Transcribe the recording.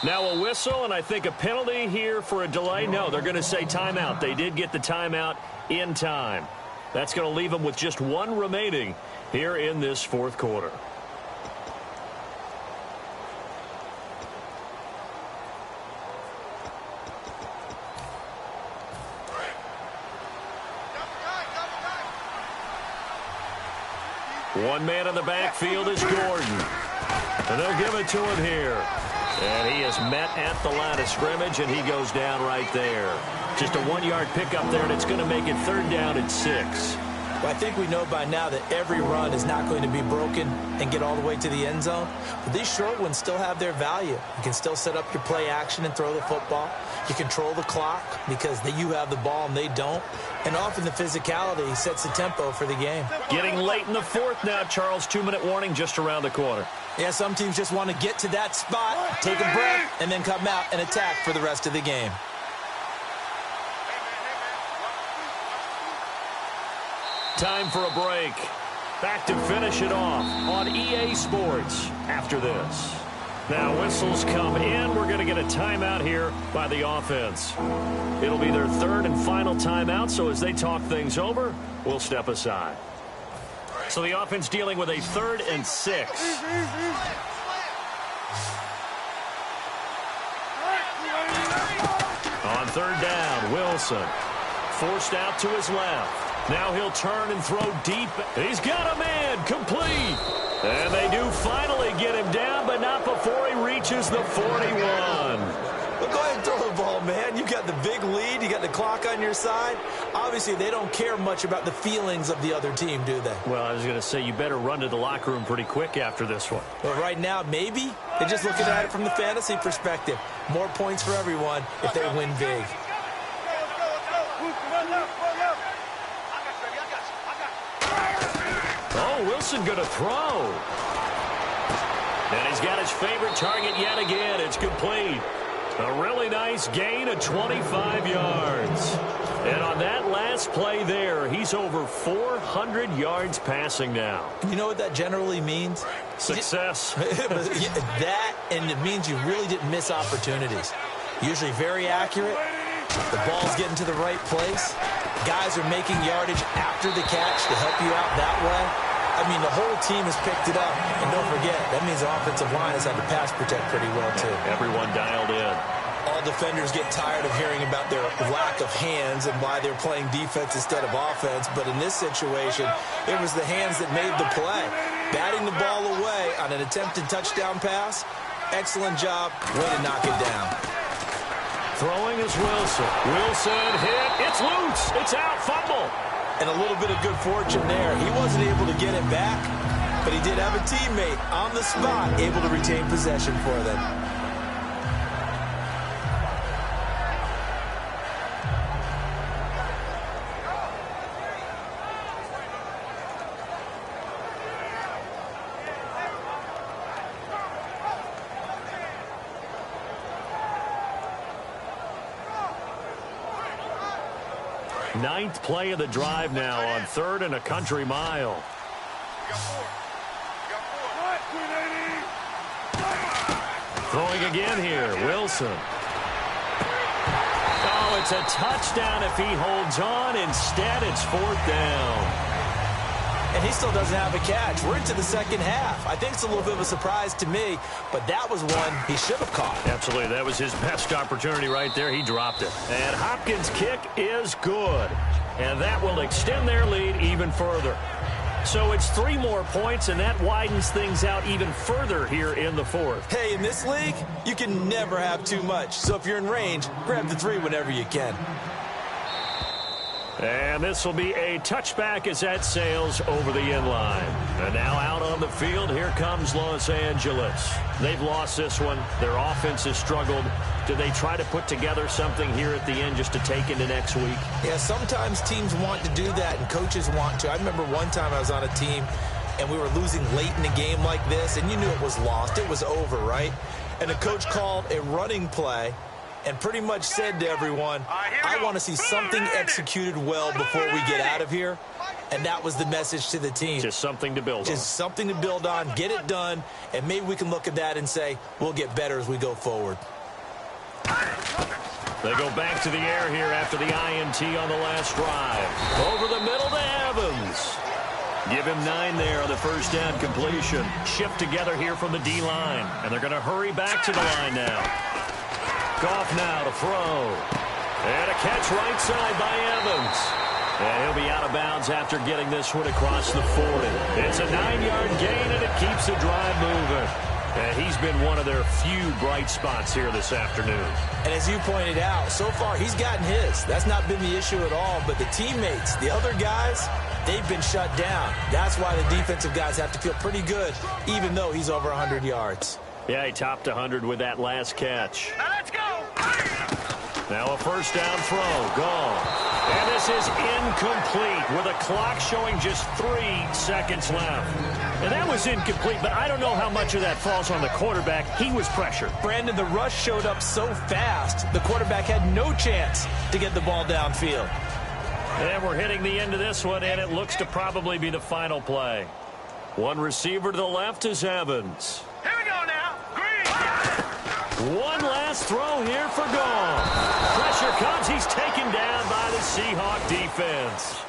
Now a whistle, and I think a penalty here for a delay. No, they're going to say timeout. They did get the timeout in time. That's going to leave them with just one remaining here in this fourth quarter. One man in the backfield is Gordon. And they'll give it to him here. And he is met at the line of scrimmage, and he goes down right there. Just a 1-yard pickup there, and it's going to make it third down at 6. Well, I think we know by now that every run is not going to be broken and get all the way to the end zone. But these short ones still have their value. You can still set up your play action and throw the football. You control the clock because you have the ball and they don't. And often the physicality sets the tempo for the game. Getting late in the fourth now, Charles. 2-minute warning just around the corner. Yeah, some teams just want to get to that spot, take a breath, and then come out and attack for the rest of the game. Time for a break. Back to finish it off on EA Sports after this. Now whistles come in. We're going to get a timeout here by the offense. It'll be their third and final timeout, so as they talk things over, we'll step aside. So the offense dealing with a 3rd and 6. On 3rd down, Wilson forced out to his left. Now he'll turn and throw deep. He's got a man, complete. And they do finally get him down, but not before he reaches the 41. Well, go ahead and throw the ball, man. You got the big lead. You got the clock on your side. Obviously, they don't care much about the feelings of the other team, do they? Well, I was going to say, you better run to the locker room pretty quick after this one. Well, right now, maybe. They're just looking at it from the fantasy perspective. More points for everyone if they win big. Oh, Wilson going to throw. And he's got his favorite target yet again. It's complete. A really nice gain of 25 yards. And on that last play there, he's over 400 yards passing now. You know what that generally means? Success. That, and it means you really didn't miss opportunities. Usually very accurate. The ball's getting to the right place. Guys are making yardage after the catch to help you out that way. I mean, the whole team has picked it up. And don't forget, that means the offensive line has had to pass protect pretty well, too. Everyone dialed in. All defenders get tired of hearing about their lack of hands and why they're playing defense instead of offense. But in this situation, it was the hands that made the play. Batting the ball away on an attempted touchdown pass, excellent job. Way to knock it down. Throwing is Wilson. Wilson hit. It's loose. It's out. Fumble. And a little bit of good fortune there. He wasn't able to get it back, but he did have a teammate on the spot able to retain possession for them. Ninth play of the drive now on 3rd and a country mile. Throwing again here, Wilson. Oh, it's a touchdown if he holds on. Instead, it's 4th down. And he still doesn't have a catch. We're into the second half. I think it's a little bit of a surprise to me, but that was one he should have caught. Absolutely. That was his best opportunity right there. He dropped it. And Hopkins' kick is good. And that will extend their lead even further. So it's 3 more points, and that widens things out even further here in the 4th. Hey, in this league, you can never have too much. So if you're in range, grab the 3 whenever you can. And this will be a touchback as that sails over the end line. And now out on the field, here comes Los Angeles. They've lost this one. Their offense has struggled. Do they try to put together something here at the end just to take into next week? Yeah, sometimes teams want to do that and coaches want to. I remember one time I was on a team and we were losing late in a game like this, and you knew it was lost. It was over, right? And the coach called a running play. and pretty much said to everyone, I want to see something executed well before we get out of here. And that was the message to the team. Just something to build on. Just something to build on, get it done, and maybe we can look at that and say, we'll get better as we go forward. They go back to the air here after the INT on the last drive. Over the middle to Evans. Give him 9 there on the first down completion. Shift together here from the D-line. And they're going to hurry back to the line now. Goff now to throw. And a catch right side by Evans. And he'll be out of bounds after getting this one across the 40. It's a 9-yard gain, and it keeps the drive moving. And he's been one of their few bright spots here this afternoon. And as you pointed out, so far he's gotten his. That's not been the issue at all. But the teammates, the other guys, they've been shut down. That's why the defensive guys have to feel pretty good, even though he's over 100 yards. Yeah, he topped 100 with that last catch. Now let's go! Now a first down throw. Gone. And this is incomplete with a clock showing just 3 seconds left. And that was incomplete, but I don't know how much of that falls on the quarterback. He was pressured. Brandon, the rush showed up so fast, the quarterback had no chance to get the ball downfield. And we're hitting the end of this one, and it looks to probably be the final play. One receiver to the left is Evans. Here we go now. Green. One last throw here for Goff. Pressure comes. He's taken down by the Seahawk defense.